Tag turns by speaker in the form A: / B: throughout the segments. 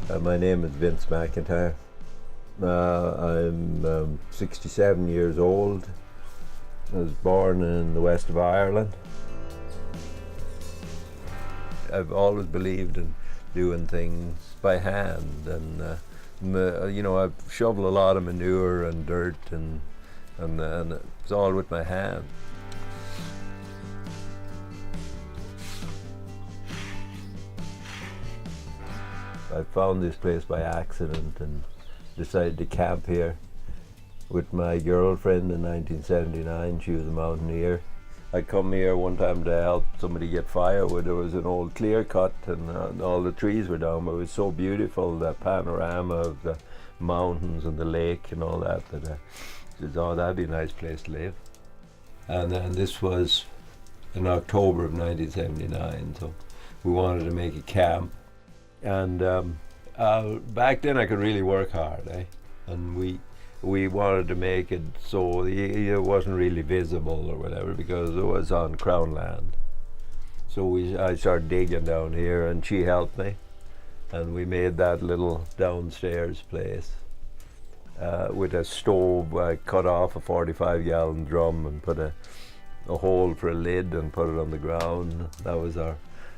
A: My name is Vince McIntyre. I'm 67 years old. I was born in the west of Ireland. I've always believed in doing things by hand, and I've shoveled a lot of manure and dirt, and it's all with my hand. I found this place by accident and decided to camp here with my girlfriend in 1979. She was a mountaineer. I come here one time to help somebody get firewood. There was an old clear cut and all the trees were down, but it was so beautiful, the panorama of the mountains and the lake and all that, that I said, oh, that'd be a nice place to live. And then this was in October of 1979, so we wanted to make a camp. And back then I could really work hard, and we wanted to make it so it wasn't really visible or whatever, because it was on Crown land. So I started digging down here, and she helped me, and we made that little downstairs place with a stove. I cut off a 45-gallon drum and put a hole for a lid and put it on the ground. That was our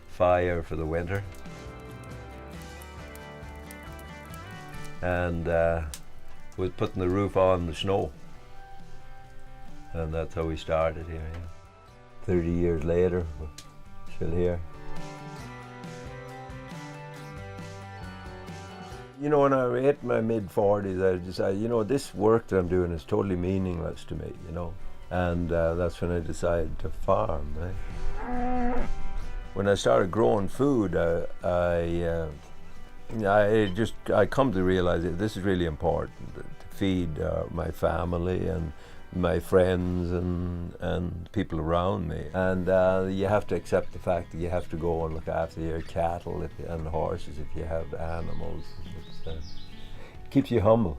A: fire for the winter. And was putting the roof on the snow, and that's how we started here. Yeah. 30 years later, we're still here. You know, when I hit my mid-40s, I decided, this work that I'm doing is totally meaningless to me, and that's when I decided to farm. When I started growing food, I come to realize that this is really important, to feed my family and my friends and people around me. And you have to accept the fact that you have to go and look after your cattle and horses if you have animals. It keeps you humble.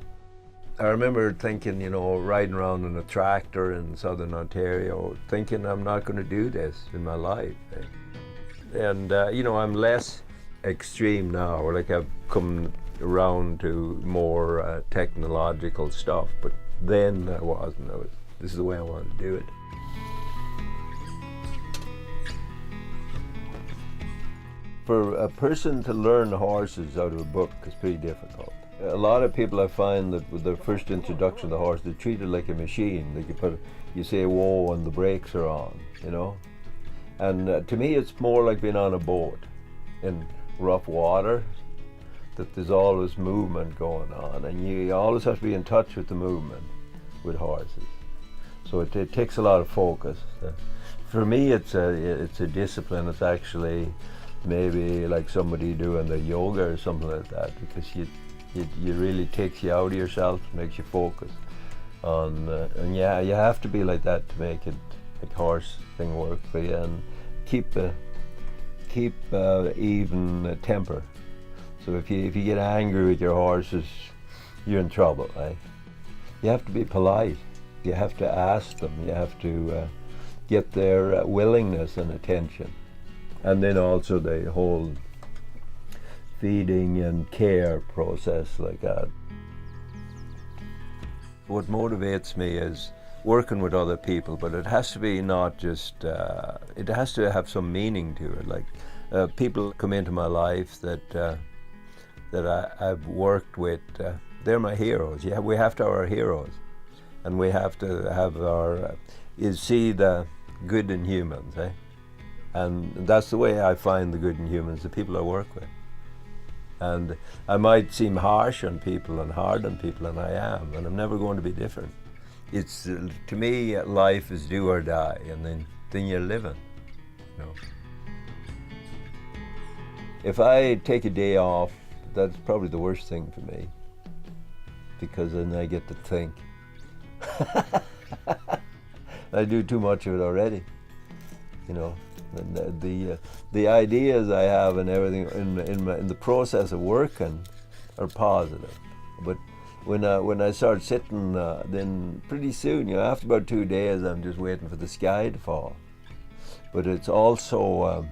A: I remember thinking, riding around in a tractor in southern Ontario, thinking I'm not going to do this in my life. And I'm less extreme now, like I've come around to more technological stuff, but then I wasn't. This is the way I wanted to do it. For a person to learn horses out of a book is pretty difficult. A lot of people, I find that with their first introduction to the horse, they treat it like a machine. Like you say whoa and the brakes are on, And to me it's more like being on a boat in rough water, that there's always movement going on, and you always have to be in touch with the movement with horses. So it takes a lot of focus. For me, it's a discipline. It's actually maybe like somebody doing the yoga or something like that, because it really takes you out of yourself, makes you focus on, and yeah, you have to be like that to make it like horse thing work for you, and keep even temper. So if you get angry with your horses, you're in trouble. You have to be polite. You have to ask them. You have to get their willingness and attention. And then also the whole feeding and care process like that. What motivates me is working with other people, but it has to be not just, it has to have some meaning to it. Like people come into my life that I've worked with, they're my heroes. Yeah, we have to have our heroes, and we have to have our, see the good in humans, And that's the way I find the good in humans, the people I work with. And I might seem harsh on people and hard on people, and I am, and I'm never going to be different. It's, to me, life is do or die, and then you're living, If I take a day off, that's probably the worst thing for me, because then I get to think. I do too much of it already, And the ideas I have and everything in the process of working are positive, but when I start sitting, then pretty soon, after about 2 days, I'm just waiting for the sky to fall. But it's also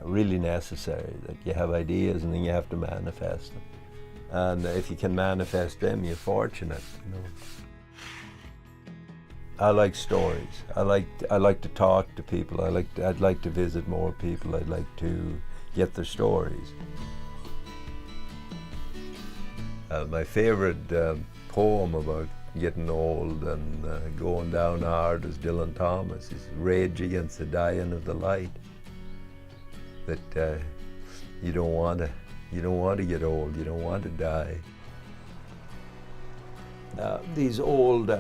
A: really necessary, that you have ideas and then you have to manifest them. And if you can manifest them, you're fortunate. I like stories. I like to talk to people. I'd like to visit more people. I'd like to get their stories. My favorite poem about getting old and going down hard is Dylan Thomas. Is Rage Against the Dying of the Light. That you don't want to get old. You don't want to die. These old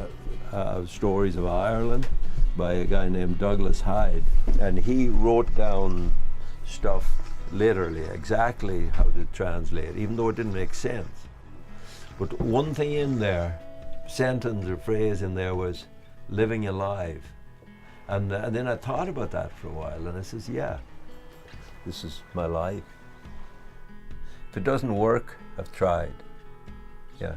A: stories of Ireland by a guy named Douglas Hyde, and he wrote down stuff literally exactly how to translate, even though it didn't make sense. But one thing in there, sentence or phrase in there, was living alive. And then I thought about that for a while, and I says, yeah, this is my life. If it doesn't work, I've tried. Yeah.